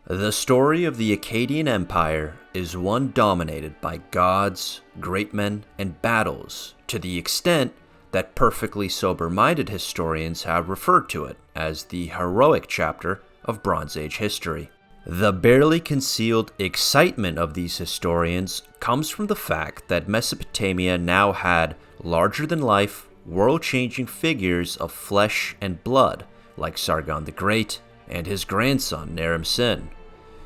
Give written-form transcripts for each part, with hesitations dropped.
The story of the Akkadian Empire is one dominated by gods, great men, and battles, to the extent that perfectly sober-minded historians have referred to it as the heroic chapter of Bronze Age history. The barely concealed excitement of these historians comes from the fact that Mesopotamia now had larger-than-life, world-changing figures of flesh and blood, like Sargon the Great and his grandson Naram-Sin.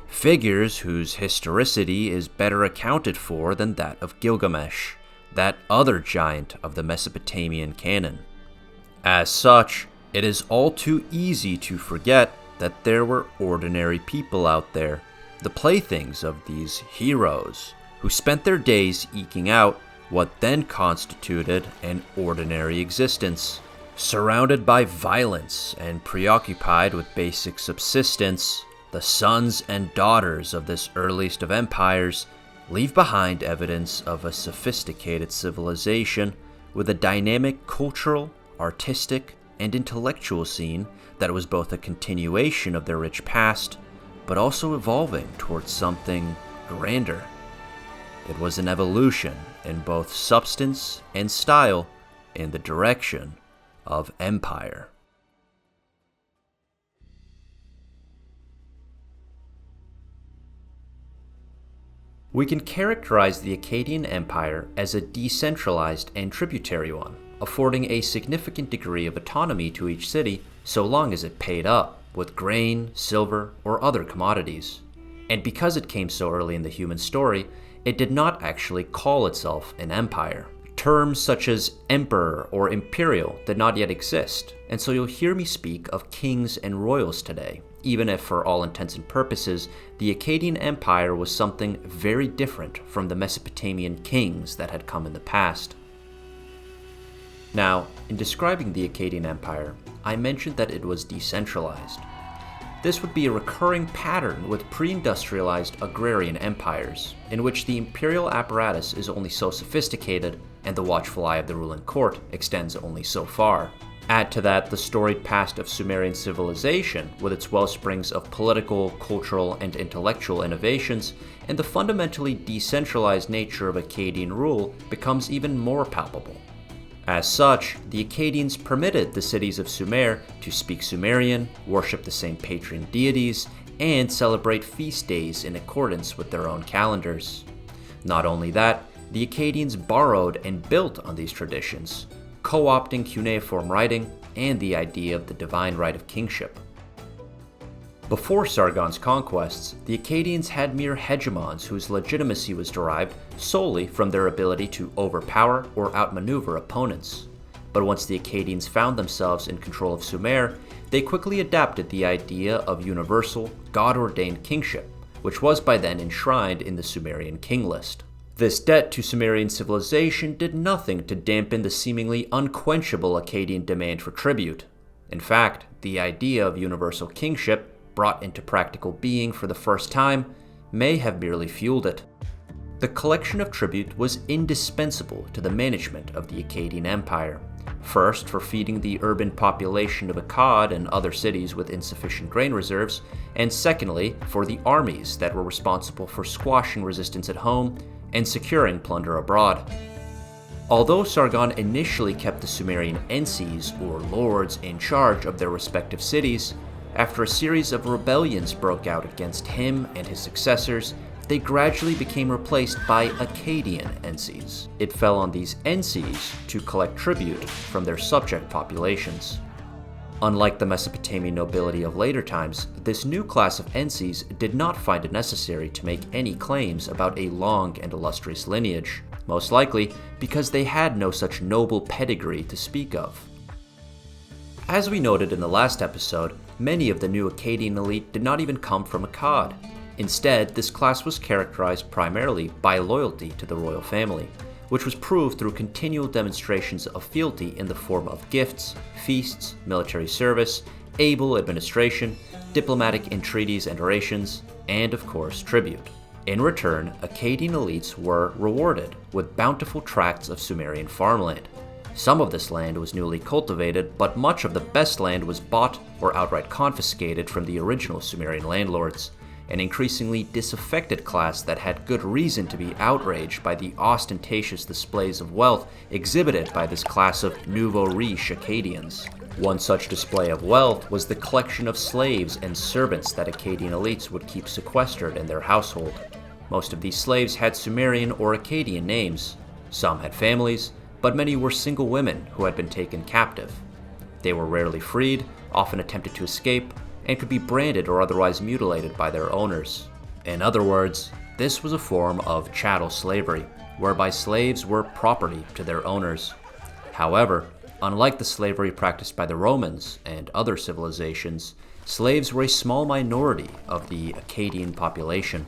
Figures whose historicity is better accounted for than that of Gilgamesh, that other giant of the Mesopotamian canon. As such, it is all too easy to forget that there were ordinary people out there, the playthings of these heroes, who spent their days eking out what then constituted an ordinary existence. Surrounded by violence and preoccupied with basic subsistence, the sons and daughters of this earliest of empires leave behind evidence of a sophisticated civilization with a dynamic cultural, artistic, and intellectual scene that was both a continuation of their rich past, but also evolving towards something grander. It was an evolution in both substance and style in the direction of empire. We can characterize the Akkadian Empire as a decentralized and tributary one, affording a significant degree of autonomy to each city so long as it paid up with grain, silver, or other commodities. And because it came so early in the human story, it did not actually call itself an empire. Terms such as emperor or imperial did not yet exist, and so you'll hear me speak of kings and royals today, even if for all intents and purposes, the Akkadian Empire was something very different from the Mesopotamian kings that had come in the past. Now, in describing the Akkadian Empire, I mentioned that it was decentralized. This would be a recurring pattern with pre-industrialized agrarian empires, in which the imperial apparatus is only so sophisticated and the watchful eye of the ruling court extends only so far. Add to that the storied past of Sumerian civilization with its wellsprings of political, cultural, and intellectual innovations, and the fundamentally decentralized nature of Akkadian rule becomes even more palpable. As such, the Akkadians permitted the cities of Sumer to speak Sumerian, worship the same patron deities, and celebrate feast days in accordance with their own calendars. Not only that, the Akkadians borrowed and built on these traditions, co-opting cuneiform writing and the idea of the divine right of kingship. Before Sargon's conquests, the Akkadians had mere hegemons whose legitimacy was derived solely from their ability to overpower or outmaneuver opponents. But once the Akkadians found themselves in control of Sumer, they quickly adapted the idea of universal, God-ordained kingship, which was by then enshrined in the Sumerian king list. This debt to Sumerian civilization did nothing to dampen the seemingly unquenchable Akkadian demand for tribute. In fact, the idea of universal kingship, brought into practical being for the first time, may have merely fueled it. The collection of tribute was indispensable to the management of the Akkadian Empire. First, for feeding the urban population of Akkad and other cities with insufficient grain reserves, and secondly, for the armies that were responsible for squashing resistance at home and securing plunder abroad. Although Sargon initially kept the Sumerian ensies, or lords, in charge of their respective cities, after a series of rebellions broke out against him and his successors, they gradually became replaced by Akkadian ensies. It fell on these ensies to collect tribute from their subject populations. Unlike the Mesopotamian nobility of later times, this new class of ensies did not find it necessary to make any claims about a long and illustrious lineage, most likely because they had no such noble pedigree to speak of. As we noted in the last episode, many of the new Akkadian elite did not even come from Akkad. Instead, this class was characterized primarily by loyalty to the royal family, which was proved through continual demonstrations of fealty in the form of gifts, feasts, military service, able administration, diplomatic entreaties and orations, and of course tribute. In return, Akkadian elites were rewarded with bountiful tracts of Sumerian farmland. Some of this land was newly cultivated, but much of the best land was bought or outright confiscated from the original Sumerian landlords, an increasingly disaffected class that had good reason to be outraged by the ostentatious displays of wealth exhibited by this class of nouveau riche Akkadians. One such display of wealth was the collection of slaves and servants that Akkadian elites would keep sequestered in their household. Most of these slaves had Sumerian or Akkadian names. Some had families, but many were single women who had been taken captive. They were rarely freed, often attempted to escape, and could be branded or otherwise mutilated by their owners. In other words, this was a form of chattel slavery, whereby slaves were property to their owners. However, unlike the slavery practiced by the Romans and other civilizations, slaves were a small minority of the Akkadian population,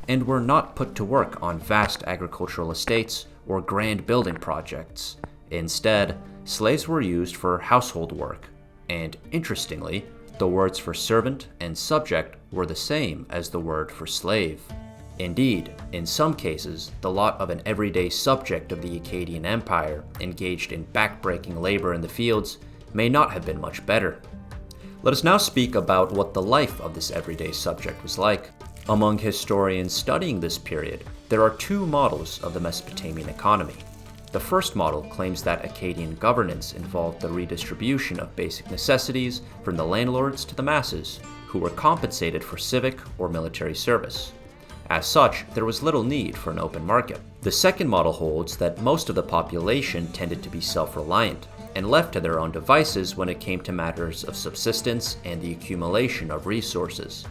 and were not put to work on vast agricultural estates or grand building projects. Instead, slaves were used for household work, and interestingly, the words for servant and subject were the same as the word for slave. Indeed, in some cases, the lot of an everyday subject of the Akkadian Empire engaged in backbreaking labor in the fields may not have been much better. Let us now speak about what the life of this everyday subject was like. Among historians studying this period, there are two models of the Mesopotamian economy. The first model claims that Akkadian governance involved the redistribution of basic necessities from the landlords to the masses, who were compensated for civic or military service. As such, there was little need for an open market. The second model holds that most of the population tended to be self-reliant and left to their own devices when it came to matters of subsistence and the accumulation of resources.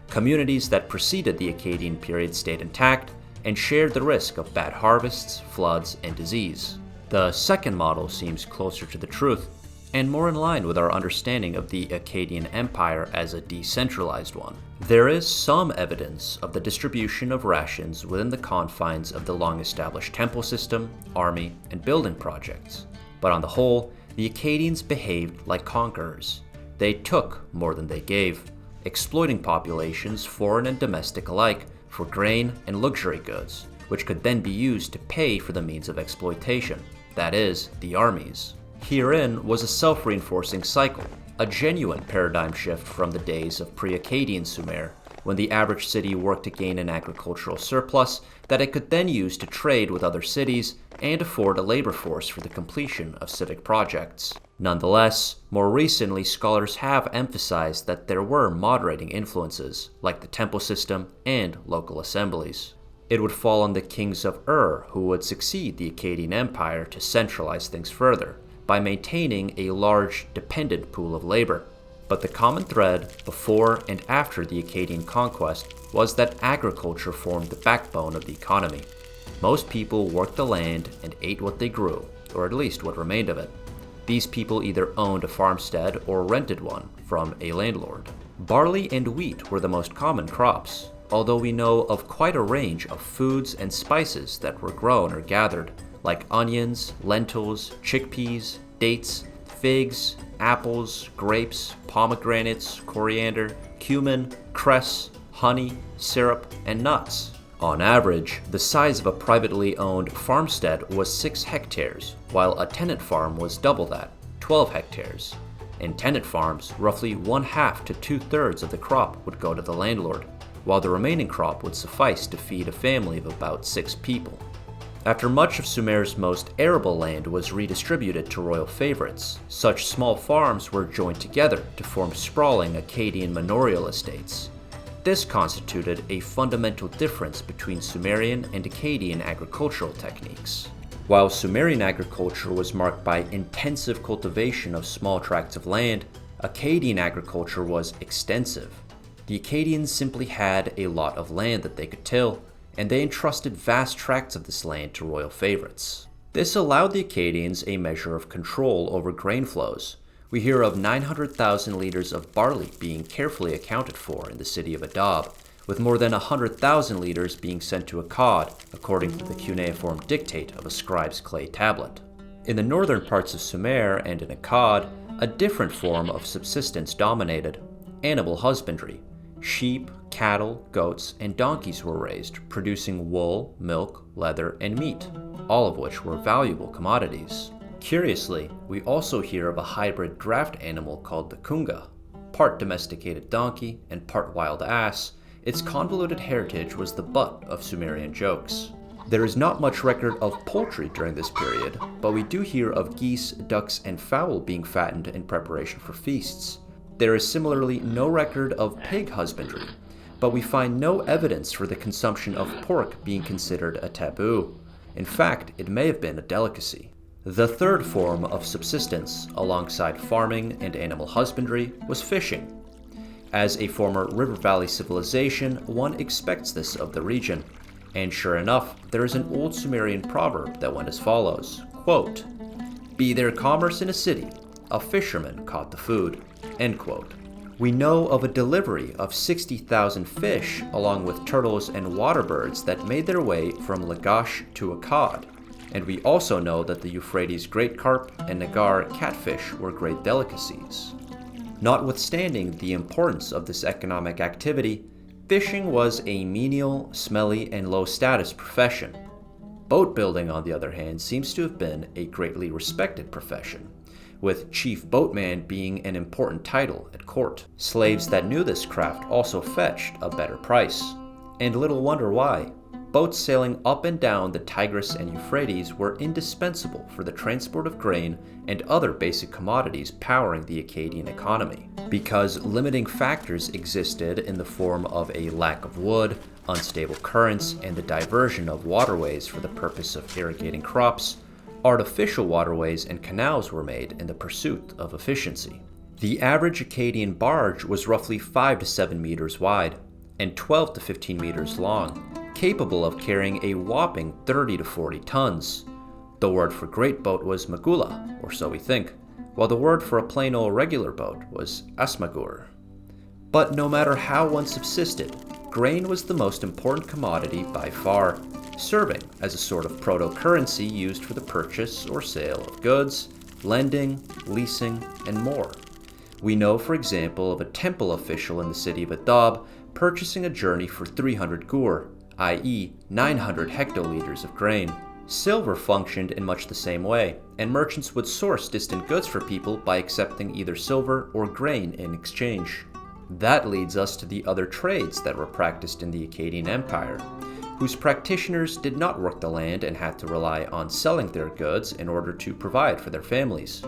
Communities that preceded the Akkadian period stayed intact and shared the risk of bad harvests, floods, and disease. The second model seems closer to the truth and more in line with our understanding of the Akkadian Empire as a decentralized one. There is some evidence of the distribution of rations within the confines of the long-established temple system, army, and building projects. But on the whole, the Akkadians behaved like conquerors. They took more than they gave, exploiting populations, foreign and domestic alike, for grain and luxury goods, which could then be used to pay for the means of exploitation, that is, the armies. Herein was a self-reinforcing cycle, a genuine paradigm shift from the days of pre-Akkadian Sumer, when the average city worked to gain an agricultural surplus that it could then use to trade with other cities and afford a labor force for the completion of civic projects. Nonetheless, more recently scholars have emphasized that there were moderating influences, like the temple system and local assemblies. It would fall on the kings of who would succeed the Akkadian Empire to centralize things further, by maintaining a large dependent pool of labor. But the common thread before and after the Akkadian conquest was that agriculture formed the backbone of the economy. Most people worked the land and ate what they grew, or at least what remained of it. These people either owned a farmstead or rented one from a landlord. Barley and wheat were the most common crops, although we know of quite a range of foods and spices that were grown or gathered, like onions, lentils, chickpeas, dates, figs, apples, grapes, pomegranates, coriander, cumin, cress, honey, syrup, and nuts. On average, the size of a privately owned farmstead was 6 hectares, while a tenant farm was double that, 12 hectares. In tenant farms, roughly 1/2 to 2/3 of the crop would go to the landlord, while the remaining crop would suffice to feed a family of about 6 people. After much of Sumer's most arable land was redistributed to royal favorites, such small farms were joined together to form sprawling Akkadian manorial estates. This constituted a fundamental difference between Sumerian and Akkadian agricultural techniques. While Sumerian agriculture was marked by intensive cultivation of small tracts of land, Akkadian agriculture was extensive. The Akkadians simply had a lot of land that they could till, and they entrusted vast tracts of this land to royal favorites. This allowed the Akkadians a measure of control over grain flows. We hear of 900,000 liters of barley being carefully accounted for in the city of Adab, with more than 100,000 liters being sent to Akkad, according to the cuneiform dictate of a scribe's clay tablet. In the northern parts of Sumer and in Akkad, a different form of subsistence dominated: animal husbandry. Sheep, cattle, goats, and donkeys were raised, producing wool, milk, leather, and meat, all of which were valuable commodities. Curiously, we also hear of a hybrid draft animal called the kunga, part domesticated donkey and part wild ass, its convoluted heritage was the butt of Sumerian jokes. There is not much record of poultry during this period, but we do hear of geese, ducks, and fowl being fattened in preparation for feasts. There is similarly no record of pig husbandry, but we find no evidence for the consumption of pork being considered a taboo. In fact, it may have been a delicacy. The third form of subsistence, alongside farming and animal husbandry, was fishing. As a former river valley civilization, one expects this of the region. And sure enough, there is an old Sumerian proverb that went as follows, quote, "Be there commerce in a city, a fisherman caught the food," end quote. We know of a delivery of 60,000 fish along with turtles and water birds that made their way from Lagash to Akkad. And we also know that the Euphrates great carp and Nagar catfish were great delicacies. Notwithstanding the importance of this economic activity, fishing was a menial, smelly, and low-status profession. Boat building, on the other hand, seems to have been a greatly respected profession, with chief boatman being an important title at court. Slaves that knew this craft also fetched a better price. And little wonder why. Boats sailing up and down the Tigris and Euphrates were indispensable for the transport of grain and other basic commodities powering the Akkadian economy. Because limiting factors existed in the form of a lack of wood, unstable currents, and the diversion of waterways for the purpose of irrigating crops, artificial waterways and canals were made in the pursuit of efficiency. The average Akkadian barge was roughly 5 to 7 meters wide and 12 to 15 meters long, capable of carrying a whopping 30 to 40 tons. The word for great boat was magula, or so we think, while the word for a plain old regular boat was asmagur. But no matter how one subsisted, grain was the most important commodity by far, serving as a sort of proto-currency used for the purchase or sale of goods, lending, leasing, and more. We know, for example, of a temple official in the city of Adab purchasing a journey for 300 gur, i.e. 900 hectoliters of grain. Silver functioned in much the same way, and merchants would source distant goods for people by accepting either silver or grain in exchange. That leads us to the other trades that were practiced in the Akkadian Empire, whose practitioners did not work the land and had to rely on selling their goods in order to provide for their families.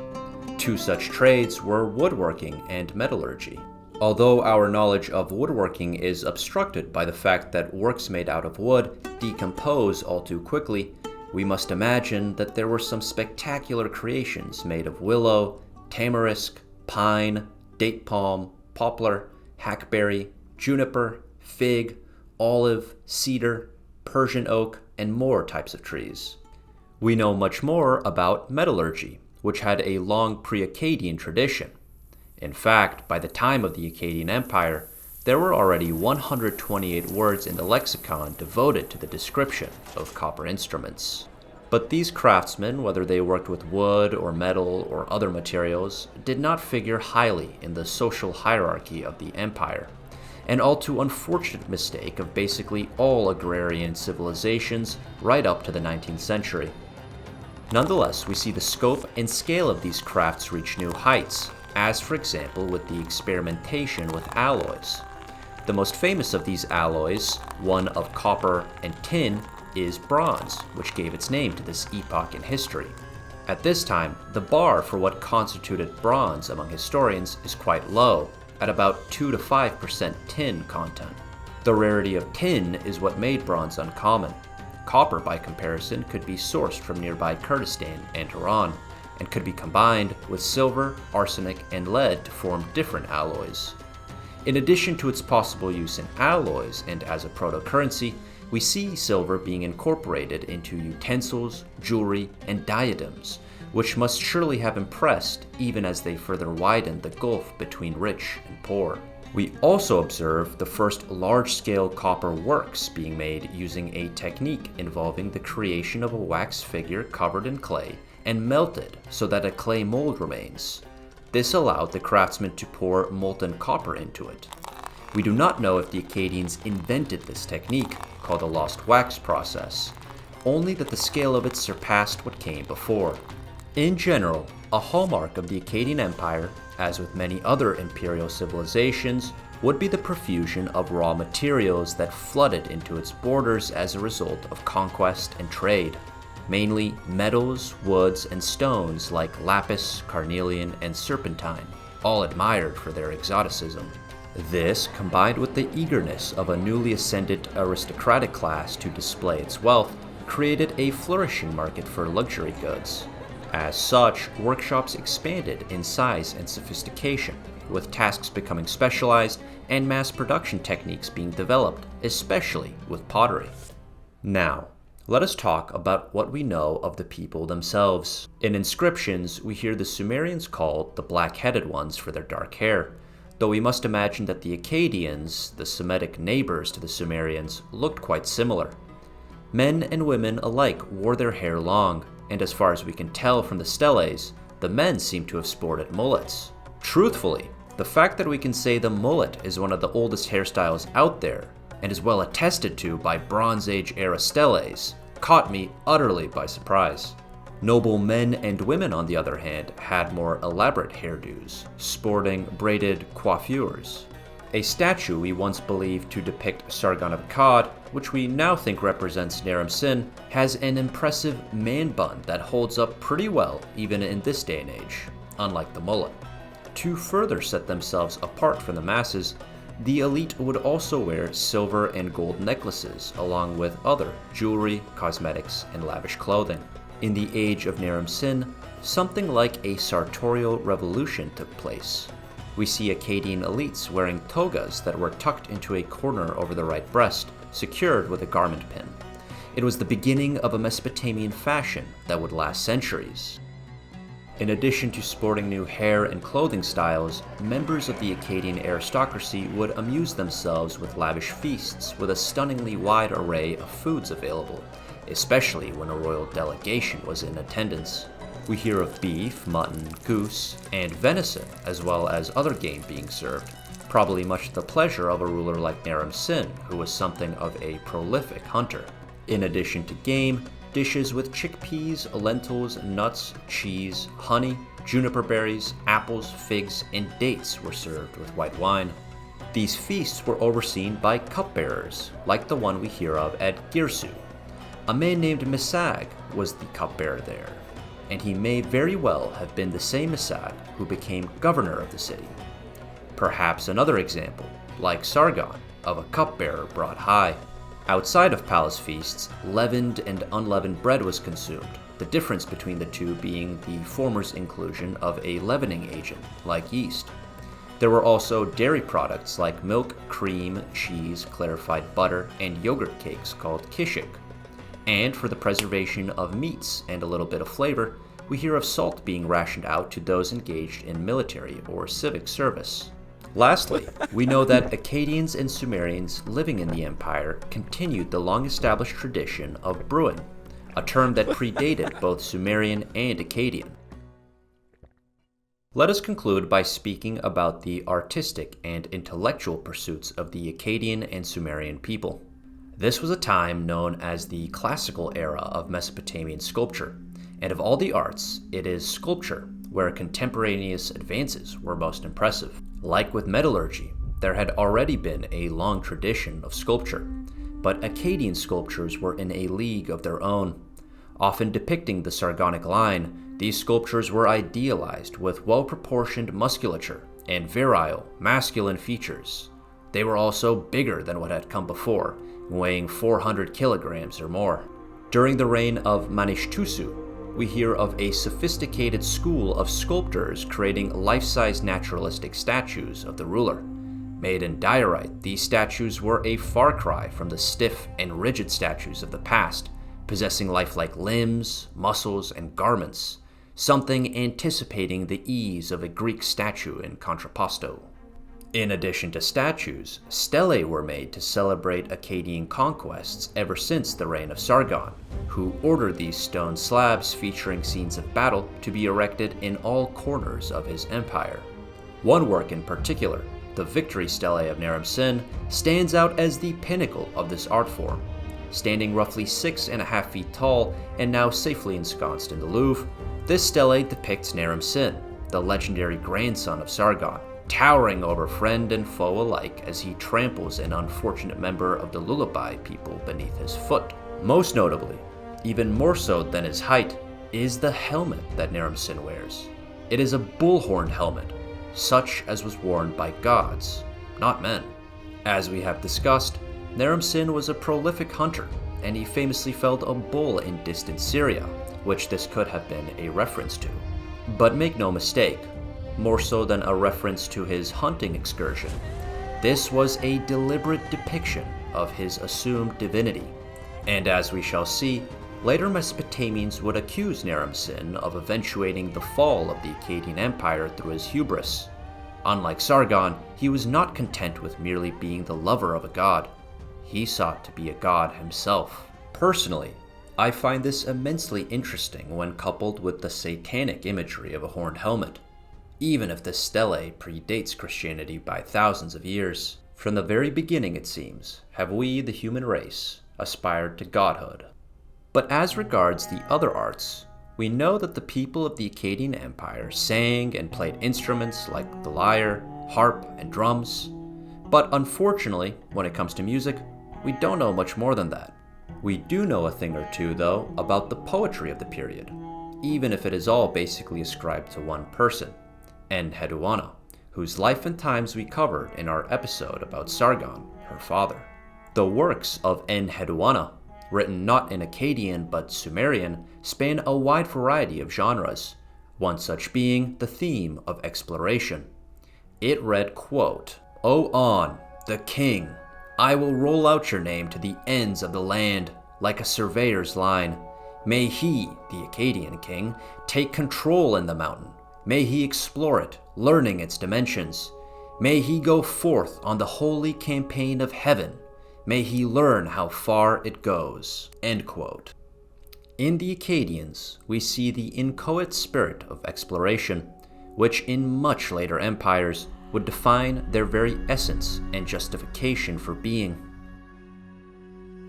Two such trades were woodworking and metallurgy. Although our knowledge of woodworking is obstructed by the fact that works made out of wood decompose all too quickly, we must imagine that there were some spectacular creations made of willow, tamarisk, pine, date palm, poplar, hackberry, juniper, fig, olive, cedar, Persian oak, and more types of trees. We know much more about metallurgy, which had a long pre-Akkadian tradition. In fact, by the time of the Akkadian Empire, there were already 128 words in the lexicon devoted to the description of copper instruments. But these craftsmen, whether they worked with wood or metal or other materials, did not figure highly in the social hierarchy of the empire, an all too unfortunate mistake of basically all agrarian civilizations right up to the 19th century. Nonetheless, we see the scope and scale of these crafts reach new heights, as for example with the experimentation with alloys. The most famous of these alloys, one of copper and tin, is bronze, which gave its name to this epoch in history. At this time, the bar for what constituted bronze among historians is quite low, at about 2 to 5% tin content. The rarity of tin is what made bronze uncommon. Copper, by comparison, could be sourced from nearby Kurdistan and Iran, and could be combined with silver, arsenic, and lead to form different alloys. In addition to its possible use in alloys and as a proto-currency, we see silver being incorporated into utensils, jewelry, and diadems, which must surely have impressed even as they further widened the gulf between rich and poor. We also observe the first large-scale copper works being made using a technique involving the creation of a wax figure covered in clay and melted so that a clay mold remains. This allowed the craftsman to pour molten copper into it. We do not know if the Akkadians invented this technique, called the lost wax process, only that the scale of it surpassed what came before. In general, a hallmark of the Akkadian Empire, as with many other imperial civilizations, would be the profusion of raw materials that flooded into its borders as a result of conquest and trade, mainly metals, woods, and stones like lapis, carnelian, and serpentine, all admired for their exoticism. This, combined with the eagerness of a newly ascended aristocratic class to display its wealth, created a flourishing market for luxury goods. As such, workshops expanded in size and sophistication, with tasks becoming specialized and mass production techniques being developed, especially with pottery. Now, let us talk about what we know of the people themselves. In inscriptions, we hear the Sumerians called the black-headed ones for their dark hair, though we must imagine that the Akkadians, the Semitic neighbors to the Sumerians, looked quite similar. Men and women alike wore their hair long, and as far as we can tell from the steles, the men seem to have sported mullets. Truthfully, the fact that we can say the mullet is one of the oldest hairstyles out there, and is well attested to by Bronze Age era steles, caught me utterly by surprise. Noble men and women, on the other hand, had more elaborate hairdos, sporting braided coiffures. A statue we once believed to depict Sargon of Akkad, which we now think represents Naram Sin, has an impressive man bun that holds up pretty well even in this day and age, unlike the mullet. To further set themselves apart from the masses, the elite would also wear silver and gold necklaces, along with other jewelry, cosmetics, and lavish clothing. In the age of Naram Sin, something like a sartorial revolution took place. We see Akkadian elites wearing togas that were tucked into a corner over the right breast, secured with a garment pin. It was the beginning of a Mesopotamian fashion that would last centuries. In addition to sporting new hair and clothing styles, members of the Akkadian aristocracy would amuse themselves with lavish feasts with a stunningly wide array of foods available, especially when a royal delegation was in attendance. We hear of beef, mutton, goose, and venison, as well as other game being served, probably much to the pleasure of a ruler like Naram Sin, who was something of a prolific hunter. In addition to game, dishes with chickpeas, lentils, nuts, cheese, honey, juniper berries, apples, figs, and dates were served with white wine. These feasts were overseen by cupbearers, like the one we hear of at Girsu. A man named Misag was the cupbearer there, and he may very well have been the same Misag who became governor of the city. Perhaps another example, like Sargon, of a cupbearer brought high. Outside of palace feasts, leavened and unleavened bread was consumed, the difference between the two being the former's inclusion of a leavening agent, like yeast. There were also dairy products like milk, cream, cheese, clarified butter, and yogurt cakes called kishik. And for the preservation of meats and a little bit of flavor, we hear of salt being rationed out to those engaged in military or civic service. Lastly, we know that Akkadians and Sumerians living in the empire continued the long-established tradition of brewing, a term that predated both Sumerian and Akkadian. Let us conclude by speaking about the artistic and intellectual pursuits of the Akkadian and Sumerian people. This was a time known as the classical era of Mesopotamian sculpture, and of all the arts, it is sculpture where contemporaneous advances were most impressive. Like with metallurgy, there had already been a long tradition of sculpture, but Akkadian sculptures were in a league of their own. Often depicting the Sargonic line, these sculptures were idealized with well-proportioned musculature and virile, masculine features. They were also bigger than what had come before, weighing 400 kilograms or more. During the reign of Manishtusu, we hear of a sophisticated school of sculptors creating life-size naturalistic statues of the ruler. Made in diorite, these statues were a far cry from the stiff and rigid statues of the past, possessing lifelike limbs, muscles, and garments, something anticipating the ease of a Greek statue in contrapposto. In addition to statues, stelae were made to celebrate Akkadian conquests ever since the reign of Sargon, who ordered these stone slabs featuring scenes of battle to be erected in all corners of his empire. One work in particular, the Victory Stele of Naram Sin, stands out as the pinnacle of this art form. Standing roughly 6.5 feet tall and now safely ensconced in the Louvre, this stele depicts Naram Sin, the legendary grandson of Sargon, towering over friend and foe alike as he tramples an unfortunate member of the Lullaby people beneath his foot. Most notably, even more so than his height, is the helmet that Naram Sin wears. It is a bullhorned helmet, such as was worn by gods, not men. As we have discussed, Naram Sin was a prolific hunter, and he famously felled a bull in distant Syria, which this could have been a reference to. But make no mistake, more so than a reference to his hunting excursion, this was a deliberate depiction of his assumed divinity. And as we shall see, later Mesopotamians would accuse Naram Sin of eventuating the fall of the Akkadian Empire through his hubris. Unlike Sargon, he was not content with merely being the lover of a god. He sought to be a god himself. Personally, I find this immensely interesting when coupled with the satanic imagery of a horned helmet. Even if the stele predates Christianity by thousands of years, from the very beginning, it seems, have we, the human race, aspired to godhood. But as regards the other arts, we know that the people of the Akkadian Empire sang and played instruments like the lyre, harp, and drums. But unfortunately, when it comes to music, we don't know much more than that. We do know a thing or two, though, about the poetry of the period, even if it is all basically ascribed to one person, Enheduanna, whose life and times we covered in our episode about Sargon, her father. The works of Enheduanna, written not in Akkadian but Sumerian, span a wide variety of genres, one such being the theme of exploration. It read, quote, "O On, the king, I will roll out your name to the ends of the land, like a surveyor's line. May he, the Akkadian king, take control in the mountain. May he explore it, learning its dimensions. May he go forth on the holy campaign of heaven. May he learn how far it goes." End quote. In the Akkadians, we see the inchoate spirit of exploration, which in much later empires would define their very essence and justification for being.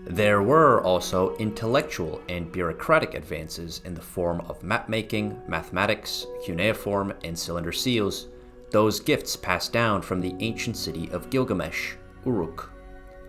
There were also intellectual and bureaucratic advances in the form of map-making, mathematics, cuneiform, and cylinder seals, those gifts passed down from the ancient city of Gilgamesh, Uruk.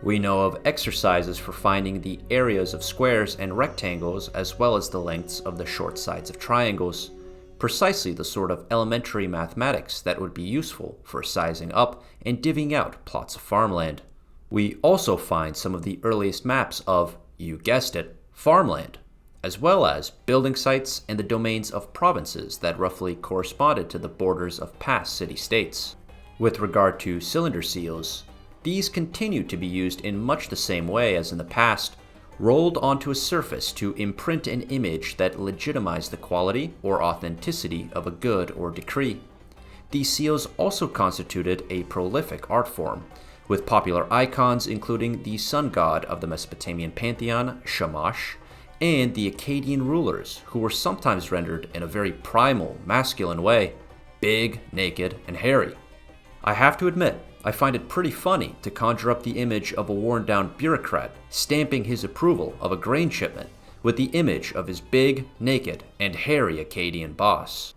We know of exercises for finding the areas of squares and rectangles as well as the lengths of the short sides of triangles, precisely the sort of elementary mathematics that would be useful for sizing up and divvying out plots of farmland. We also find some of the earliest maps of, you guessed it, farmland, as well as building sites and the domains of provinces that roughly corresponded to the borders of past city-states. With regard to cylinder seals, these continue to be used in much the same way as in the past, rolled onto a surface to imprint an image that legitimized the quality or authenticity of a good or decree. These seals also constituted a prolific art form, with popular icons including the sun god of the Mesopotamian pantheon, Shamash, and the Akkadian rulers, who were sometimes rendered in a very primal, masculine way, big, naked, and hairy. I have to admit, I find it pretty funny to conjure up the image of a worn-down bureaucrat stamping his approval of a grain shipment with the image of his big, naked, and hairy Akkadian boss.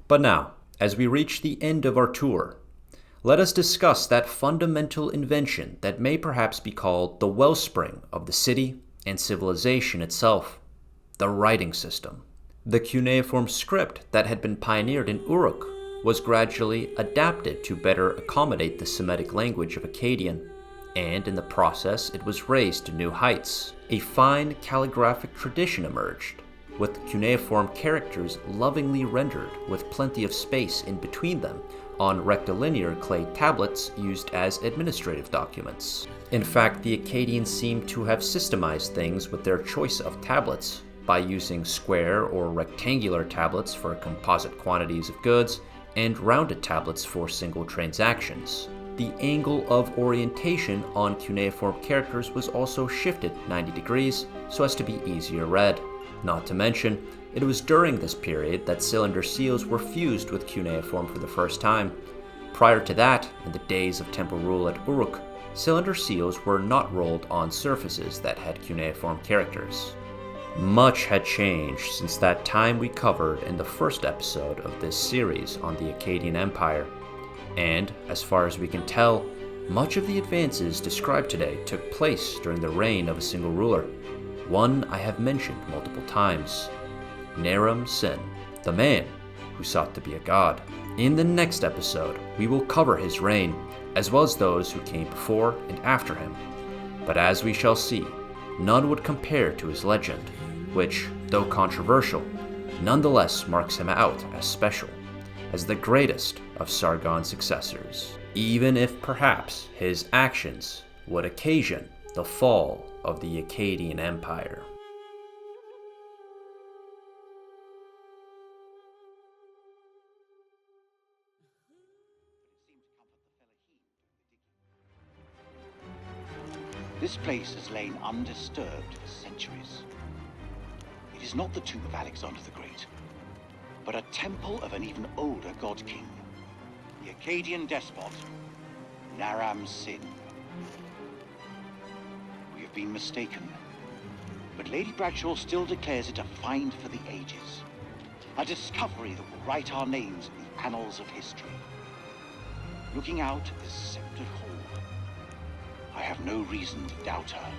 But now, as we reach the end of our tour, let us discuss that fundamental invention that may perhaps be called the wellspring of the city and civilization itself, the writing system. The cuneiform script that had been pioneered in Uruk was gradually adapted to better accommodate the Semitic language of Akkadian, and in the process it was raised to new heights. A fine calligraphic tradition emerged, with cuneiform characters lovingly rendered with plenty of space in between them on rectilinear clay tablets used as administrative documents. In fact, the Akkadians seem to have systemized things with their choice of tablets by using square or rectangular tablets for composite quantities of goods and rounded tablets for single transactions. The angle of orientation on cuneiform characters was also shifted 90 degrees so as to be easier read. Not to mention, it was during this period that cylinder seals were fused with cuneiform for the first time. Prior to that, in the days of temple rule at Uruk, cylinder seals were not rolled on surfaces that had cuneiform characters. Much had changed since that time we covered in the first episode of this series on the Akkadian Empire. And, as far as we can tell, much of the advances described today took place during the reign of a single ruler, one I have mentioned multiple times, Naram Sin, the man who sought to be a god. In the next episode, we will cover his reign, as well as those who came before and after him. But as we shall see, none would compare to his legend, which, though controversial, nonetheless marks him out as special, as the greatest of Sargon's successors, even if perhaps his actions would occasion the fall of the Akkadian Empire. This place has lain undisturbed for centuries. It is not the tomb of Alexander the Great, but a temple of an even older god king, the Akkadian despot, Naram Sin. We have been mistaken, but Lady Bradshaw still declares it a find for the ages, a discovery that will write our names in the annals of history. Looking out at this sceptred hall, I have no reason to doubt her.